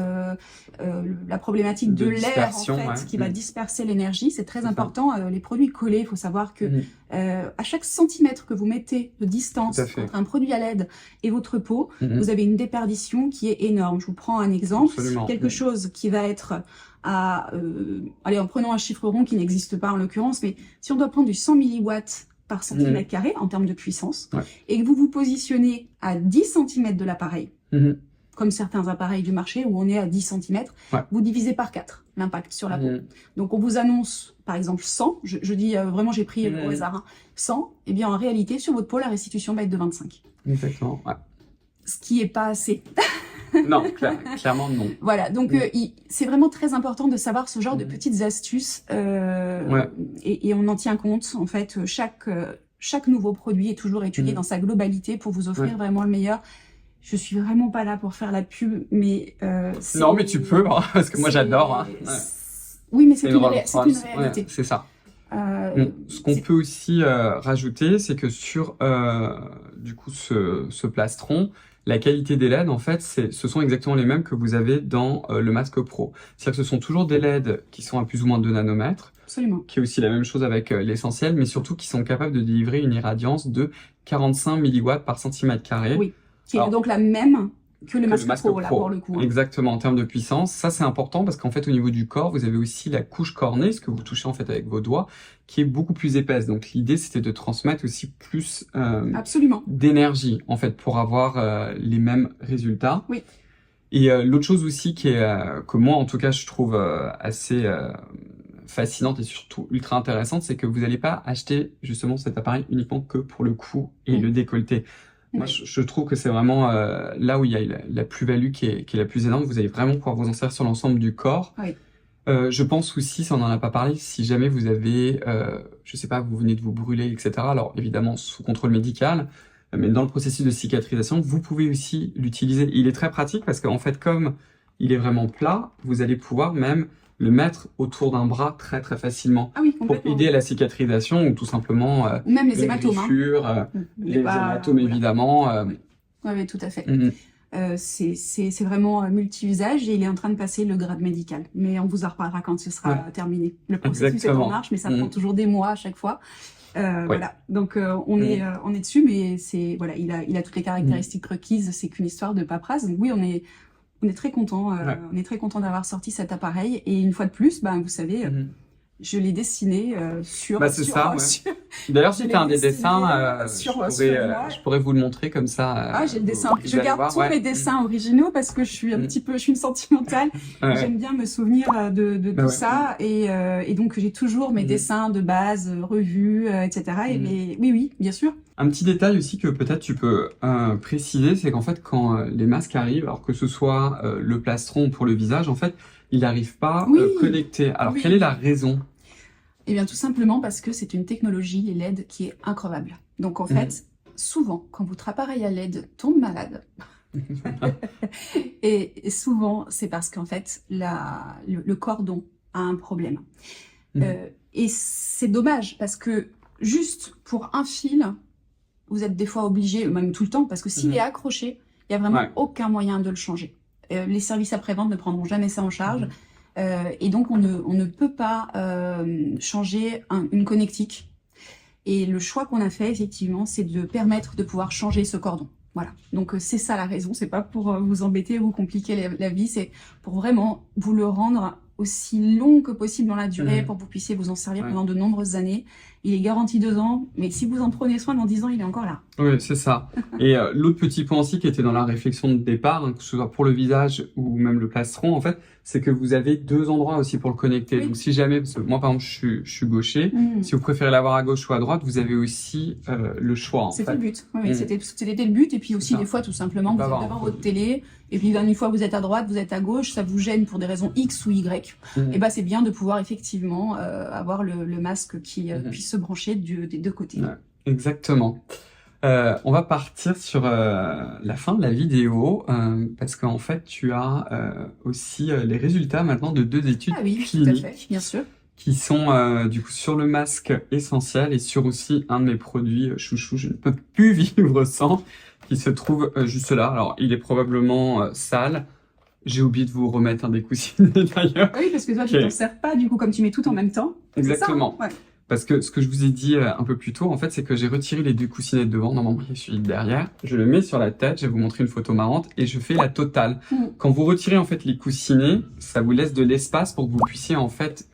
la problématique de l'air en fait, qui va disperser l'énergie. C'est très important. Les produits collés, il faut savoir que à chaque centimètre que vous mettez de distance entre un produit à LED et votre peau, vous avez une déperdition qui est énorme. Je vous prends un exemple. Quelque chose qui va être allez, en prenant un chiffre rond qui n'existe pas en l'occurrence, mais si on doit prendre du 100 milliwatts par centimètre carré en termes de puissance, et que vous vous positionnez à 10 cm de l'appareil, comme certains appareils du marché où on est à 10 cm, vous divisez par 4 l'impact sur la peau. Donc on vous annonce par exemple 100, je dis vraiment j'ai pris au hasard 100, et bien en réalité sur votre peau la restitution va être de 25. Exactement, Ce qui est pas assez. Non, clairement non. Voilà, donc c'est vraiment très important de savoir ce genre de petites astuces et on en tient compte. En fait, chaque nouveau produit est toujours étudié dans sa globalité pour vous offrir vraiment le meilleur. Je suis vraiment pas là pour faire la pub, mais non, mais tu peux, parce que moi j'adore. Oui, mais c'est une réalité. C'est ça. Ce qu'on peut aussi rajouter, c'est que sur du coup ce plastron, la qualité des LED, en fait, ce sont exactement les mêmes que vous avez dans le masque pro. C'est-à-dire que ce sont toujours des LED qui sont à plus ou moins 2 nanomètres. Absolument. Qui est aussi la même chose avec l'essentiel, mais surtout qui sont capables de délivrer une irradiance de 45 milliwatts par centimètre carré. Oui, qui est donc la même que le masque pro, là, pour le coup. Exactement, en termes de puissance. Ça, c'est important parce qu'en fait, au niveau du corps, vous avez aussi la couche cornée, ce que vous touchez en fait avec vos doigts, qui est beaucoup plus épaisse. Donc, l'idée, c'était de transmettre aussi plus d'énergie, en fait, pour avoir les mêmes résultats. Oui. Et l'autre chose aussi qui est, que moi, en tout cas, je trouve assez fascinante et surtout ultra intéressante, c'est que vous n'allez pas acheter justement cet appareil uniquement que pour le cou et le décolleté. Moi, je trouve que c'est vraiment là où il y a la plus-value qui est la plus énorme. Vous allez vraiment pouvoir vous en servir sur l'ensemble du corps. Je pense aussi, ça on n'en a pas parlé, si jamais vous avez, je sais pas, vous venez de vous brûler, etc. Alors évidemment sous contrôle médical, mais dans le processus de cicatrisation, vous pouvez aussi l'utiliser. Il est très pratique parce qu'en fait, comme il est vraiment plat, vous allez pouvoir même le mettre autour d'un bras très très facilement pour aider à la cicatrisation ou tout simplement ou même les hématomes, les hématomes évidemment. Oui, tout à fait. C'est vraiment multi-usage et il est en train de passer le grade médical. Mais on vous en reparlera quand ce sera terminé. Le processus est en marche, mais ça prend toujours des mois à chaque fois. Voilà, donc on est dessus, mais c'est voilà, il a toutes les caractéristiques requises. C'est qu'une histoire de paperasse. Donc oui, on est très content. On est très content d'avoir sorti cet appareil. Et une fois de plus, vous savez. Je l'ai dessiné sur... c'est ça, D'ailleurs, si tu as un des dessins, je pourrais vous le montrer comme ça. J'ai le dessin. Je garde tous mes dessins originaux parce que je suis une sentimentale. J'aime bien me souvenir de tout ça. Et donc, j'ai toujours mes dessins de base, revus, etc. Et oui, bien sûr. Un petit détail aussi que peut-être tu peux préciser, c'est qu'en fait, quand les masques arrivent, alors que ce soit le plastron pour le visage, en fait, il n'arrive pas connecté. Alors, quelle est la raison? Eh bien, tout simplement parce que c'est une technologie, les LED, qui est increvable. Donc, en fait, souvent, quand votre appareil à LED tombe malade, et souvent, c'est parce qu'en fait, le cordon a un problème. Et c'est dommage, parce que juste pour un fil, vous êtes des fois obligé, même tout le temps, parce que s'il est accroché, il n'y a vraiment aucun moyen de le changer. Les services après-vente ne prendront jamais ça en charge. Et donc, on ne peut pas changer une connectique. Et le choix qu'on a fait, effectivement, c'est de permettre de pouvoir changer ce cordon. Voilà. Donc, c'est ça la raison. C'est pas pour vous embêter ou compliquer la vie. C'est pour vraiment vous le rendre aussi long que possible dans la durée pour que vous puissiez vous en servir pendant de nombreuses années. Il est garanti 2 ans, mais si vous en prenez soin, dans 10 ans, il est encore là. Oui, c'est ça. Et l'autre petit point aussi qui était dans la réflexion de départ, que ce soit pour le visage ou même le plastron, en fait, c'est que vous avez deux endroits aussi pour le connecter. Oui. Donc si jamais, parce que moi par exemple je suis gaucher, si vous préférez l'avoir à gauche ou à droite, vous avez aussi le choix en C'était fait. le but. Oui, c'était le but. Et puis aussi, ça. des fois, tout simplement, vous êtes avoir devant votre télé, et puis une fois vous êtes à droite, vous êtes à gauche, ça vous gêne pour des raisons X ou Y. Et bah, c'est bien de pouvoir effectivement avoir le masque qui puisse se brancher des deux côtés. Ouais, exactement. On va partir sur la fin de la vidéo parce qu'en fait tu as aussi les résultats maintenant de deux études Ah oui, cliniques tout à fait, bien sûr. qui sont du coup sur le masque essentiel et sur aussi un de mes produits chouchou, je ne peux plus vivre sans, qui se trouve juste là. Alors il est probablement sale. J'ai oublié de vous remettre un des coussinets d'ailleurs. Oui, parce que toi, tu t'en sers pas, du coup, comme tu mets tout en même temps. Exactement. C'est ça, ouais. Parce que ce que je vous ai dit un peu plus tôt, en fait, c'est que j'ai retiré les deux coussinets de devant, normalement il y a celui de derrière, je le mets sur la tête, je vais vous montrer une photo marrante, et je fais la totale. Quand vous retirez en fait les coussinets, ça vous laisse de l'espace pour que vous puissiez en fait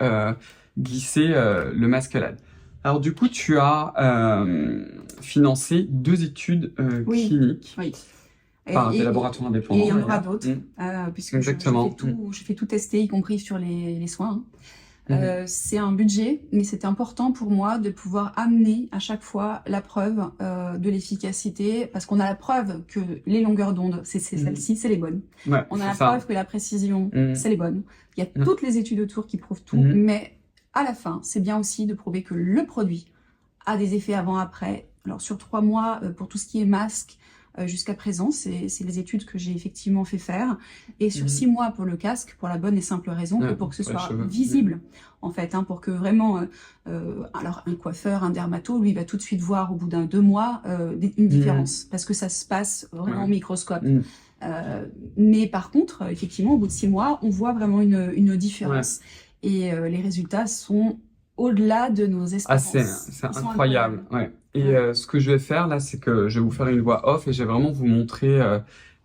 glisser le masque LED. Alors du coup, tu as financé deux études cliniques. Oui. Par des laboratoires indépendants. Et il y en aura d'autres, puisque je fais tout tester, y compris sur les soins. C'est un budget, mais c'est important pour moi de pouvoir amener à chaque fois la preuve de l'efficacité, parce qu'on a la preuve que les longueurs d'onde, c'est celle-ci, c'est les bonnes. Ouais, on a la preuve que la précision, c'est les bonnes. Il y a toutes les études autour qui prouvent tout, mais à la fin, c'est bien aussi de prouver que le produit a des effets avant-après. Alors sur 3 mois, pour tout ce qui est masque, jusqu'à présent, c'est les études que j'ai effectivement fait faire. Et sur 6 mois pour le casque, pour la bonne et simple raison que pour que ce soit visible, en fait, pour que vraiment, alors un coiffeur, un dermato, lui, va tout de suite voir au bout d'un 2 mois une différence, parce que ça se passe vraiment au microscope. Mais par contre, effectivement, au bout de 6 mois, on voit vraiment une différence. Et les résultats sont au-delà de nos espérances. C'est incroyable. Ouais. Et ce que je vais faire là, c'est que je vais vous faire une voix off et je vais vraiment vous montrer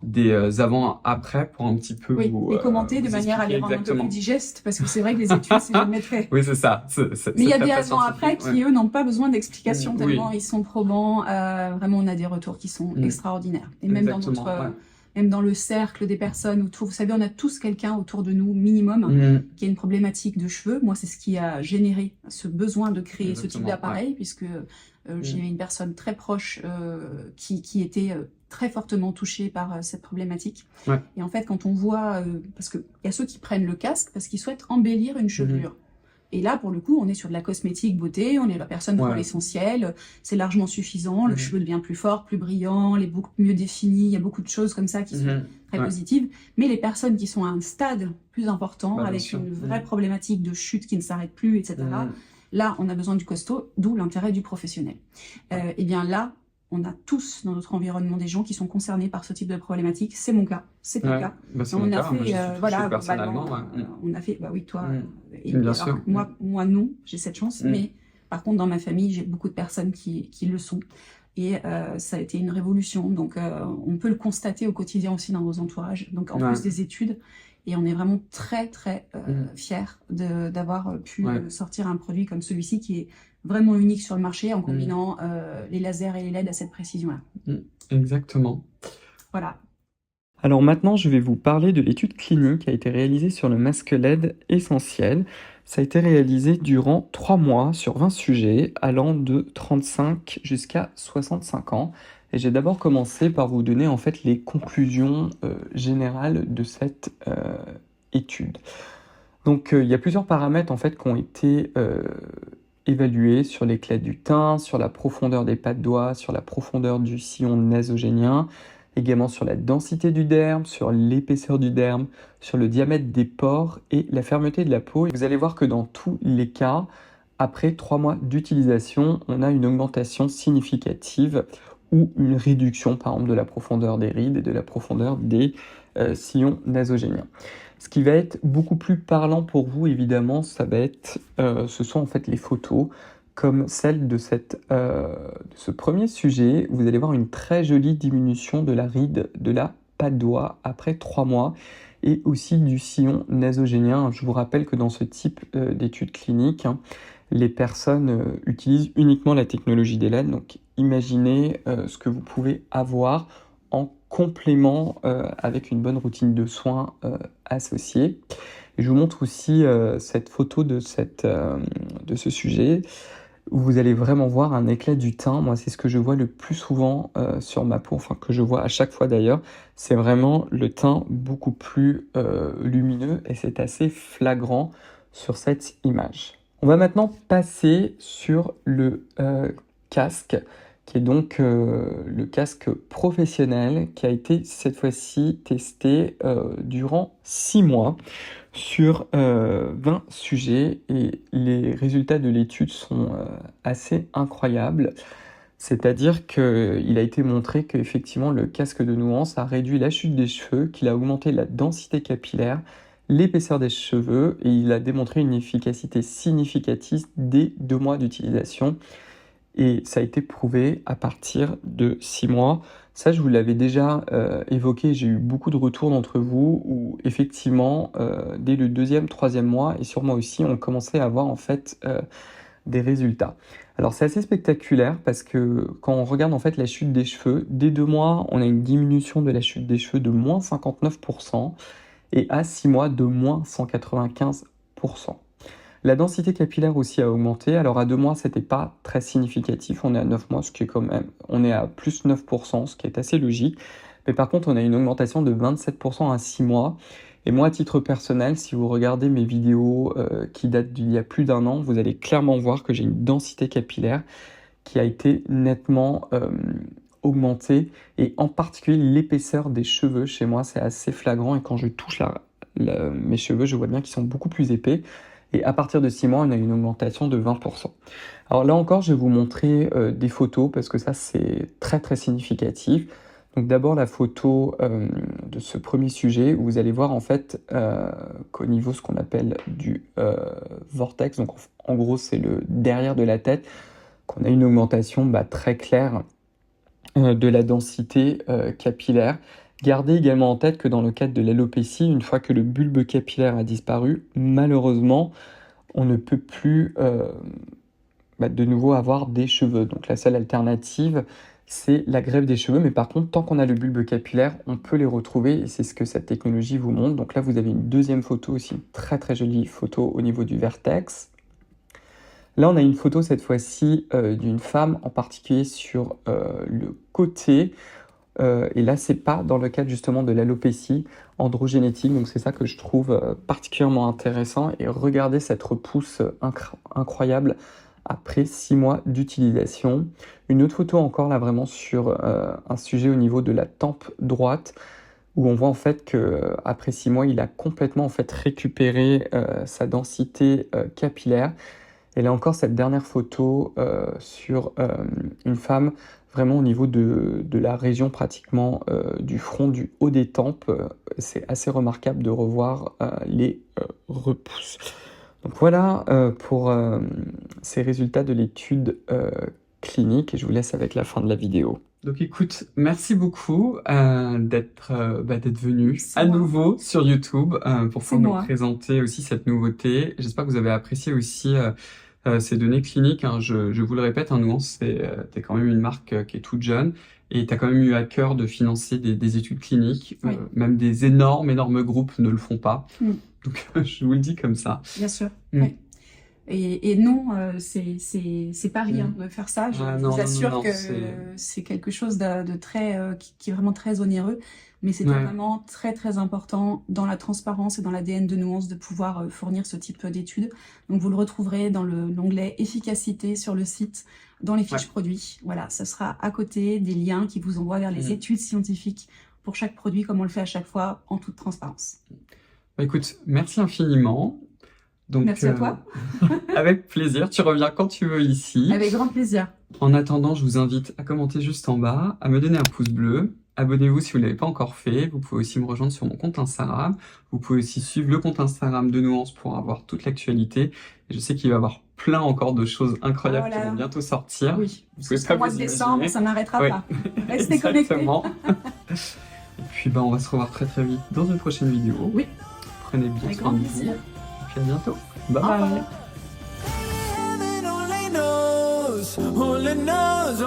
des avant-après pour un petit peu vous les commenter de manière à les rendre un peu plus digestes, parce que c'est vrai que les études, c'est jamais très... Oui, c'est ça. Mais il y a des avant-après qui, eux, n'ont pas besoin d'explications tellement ils sont probants. Vraiment, on a des retours qui sont extraordinaires. Et même dans notre... Même dans le cercle des personnes autour, vous savez, on a tous quelqu'un autour de nous, minimum, qui a une problématique de cheveux. Moi, c'est ce qui a généré ce besoin de créer ce type d'appareil, puisque j'ai une personne très proche qui était très fortement touchée par cette problématique. Et en fait, quand on voit, parce qu'il y a ceux qui prennent le casque parce qu'ils souhaitent embellir une chevelure. Et là, pour le coup, on est sur de la cosmétique beauté, on est la personne prend l'essentiel, c'est largement suffisant, le cheveu devient plus fort, plus brillant, il est beaucoup mieux défini, il y a beaucoup de choses comme ça qui sont très positives. Mais les personnes qui sont à un stade plus important, avec une vraie problématique de chute qui ne s'arrête plus, etc., là, on a besoin du costaud, d'où l'intérêt du professionnel. Et bien là, on a tous dans notre environnement des gens qui sont concernés par ce type de problématique. C'est mon cas, c'est ton cas. On a fait, on a fait, oui, toi. Et bien alors, sûr. Moi, non, j'ai cette chance, mais par contre, dans ma famille, j'ai beaucoup de personnes qui le sont. Et ça a été une révolution. Donc, on peut le constater au quotidien aussi dans nos entourages. Donc, en plus des études. Et on est vraiment très, très fiers d'avoir pu sortir un produit comme celui-ci qui est vraiment unique sur le marché en combinant les lasers et les LED à cette précision-là. Exactement. Voilà. Alors maintenant, je vais vous parler de l'étude clinique qui a été réalisée sur le masque LED essentiel. Ça a été réalisé durant 3 mois sur 20 sujets allant de 35 jusqu'à 65 ans. Et j'ai d'abord commencé par vous donner en fait les conclusions générales de cette étude. Donc il y a plusieurs paramètres en fait qui ont été évalués sur l'éclat du teint, sur la profondeur des pas de doigts, sur la profondeur du sillon nasogénien, également sur la densité du derme, sur l'épaisseur du derme, sur le diamètre des pores et la fermeté de la peau. Et vous allez voir que dans tous les cas, après 3 mois d'utilisation, on a une augmentation significative ou une réduction, par exemple, de la profondeur des rides et de la profondeur des sillons nasogéniens. Ce qui va être beaucoup plus parlant pour vous, évidemment, ça va être, ce sont en fait les photos, comme celle de ce premier sujet. Vous allez voir une très jolie diminution de la ride de la pas de doigt après 3 mois et aussi du sillon nasogénien. Je vous rappelle que dans ce type d'études cliniques, les personnes utilisent uniquement la technologie des LED. Donc imaginez ce que vous pouvez avoir en complément avec une bonne routine de soins associée. Et je vous montre aussi cette photo de ce sujet où vous allez vraiment voir un éclat du teint. Moi, c'est ce que je vois le plus souvent sur ma peau, enfin que je vois à chaque fois d'ailleurs. C'est vraiment le teint beaucoup plus lumineux et c'est assez flagrant sur cette image. On va maintenant passer sur le casque, qui est donc le casque professionnel qui a été cette fois-ci testé durant 6 mois sur 20 sujets et les résultats de l'étude sont assez incroyables. C'est-à-dire qu'il a été montré qu'effectivement le casque de nuance a réduit la chute des cheveux, qu'il a augmenté la densité capillaire, l'épaisseur des cheveux et il a démontré une efficacité significative dès 2 mois d'utilisation. Et ça a été prouvé à partir de 6 mois. Ça, je vous l'avais déjà évoqué, j'ai eu beaucoup de retours d'entre vous où effectivement, dès le 2e, 3e mois, et sur moi aussi, on commençait à avoir en fait des résultats. Alors c'est assez spectaculaire parce que quand on regarde en fait la chute des cheveux, dès 2 mois, on a une diminution de la chute des cheveux de moins 59% et à 6 mois de moins 195%. La densité capillaire aussi a augmenté. Alors à 2 mois, c'était pas très significatif. On est à 9 mois, ce qui est quand même, on est à plus 9%, ce qui est assez logique. Mais par contre, on a une augmentation de 27% à 6 mois. Et moi, à titre personnel, si vous regardez mes vidéos qui datent d'il y a plus d'1 an, vous allez clairement voir que j'ai une densité capillaire qui a été nettement augmentée. Et en particulier, l'épaisseur des cheveux, chez moi, c'est assez flagrant. Et quand je touche mes cheveux, je vois bien qu'ils sont beaucoup plus épais. Et à partir de 6 mois, on a une augmentation de 20%. Alors là encore, je vais vous montrer des photos parce que ça, c'est très très significatif. Donc d'abord la photo de ce premier sujet où vous allez voir en fait qu'au niveau ce qu'on appelle du vortex, donc en gros c'est le derrière de la tête, qu'on a une augmentation très claire de la densité capillaire. Gardez également en tête que dans le cadre de l'alopécie, une fois que le bulbe capillaire a disparu, malheureusement, on ne peut plus de nouveau avoir des cheveux. Donc la seule alternative, c'est la greffe des cheveux. Mais par contre, tant qu'on a le bulbe capillaire, on peut les retrouver et c'est ce que cette technologie vous montre. Donc là, vous avez une deuxième photo aussi, une très très jolie photo au niveau du vertex. Là, on a une photo cette fois-ci d'une femme, en particulier sur le côté. Et là, c'est pas dans le cadre justement de l'alopécie androgénétique, donc c'est ça que je trouve particulièrement intéressant. Et regardez cette repousse incroyable après 6 mois d'utilisation. Une autre photo encore là vraiment sur un sujet au niveau de la tempe droite, où on voit en fait que après 6 mois, il a complètement en fait récupéré sa densité capillaire. Et là encore, cette dernière photo sur une femme vraiment au niveau de la région pratiquement du front, du haut des tempes. C'est assez remarquable de revoir les repousses. Donc voilà pour ces résultats de l'étude clinique et je vous laisse avec la fin de la vidéo. Donc écoute, merci beaucoup d'être venu à nouveau sur YouTube pour pouvoir nous présenter aussi cette nouveauté. J'espère que vous avez apprécié aussi ces données cliniques. Hein. Je vous le répète, Nuance, t'es quand même une marque qui est toute jeune et t'as quand même eu à cœur de financer des études cliniques. Oui. Même des énormes groupes ne le font pas. Donc je vous le dis comme ça. Bien sûr. Oui. Et non, c'est pas rien de faire ça. Je vous assure que c'est quelque chose de très, qui est vraiment très onéreux. Mais c'est vraiment très très important dans la transparence et dans l'ADN de Nuance de pouvoir fournir ce type d'études. Donc vous le retrouverez dans l'onglet efficacité sur le site, dans les fiches produits. Voilà, ça sera à côté des liens qui vous envoient vers les études scientifiques pour chaque produit, comme on le fait à chaque fois, en toute transparence. Bah, écoute, merci infiniment. Donc, merci à toi. Avec plaisir, tu reviens quand tu veux ici. Avec grand plaisir. En attendant, je vous invite à commenter juste en bas, à me donner un pouce bleu. Abonnez-vous si vous ne l'avez pas encore fait. Vous pouvez aussi me rejoindre sur mon compte Instagram. Vous pouvez aussi suivre le compte Instagram de Nuance pour avoir toute l'actualité. Et je sais qu'il va y avoir plein encore de choses incroyables qui vont bientôt sortir. Oui, jusqu'au mois de décembre, ça n'arrêtera pas. Restez connectés. Et puis on va se revoir très très vite dans une prochaine vidéo. Oui. Prenez bien soin de vous. Et puis à bientôt. Bye bye. Only knows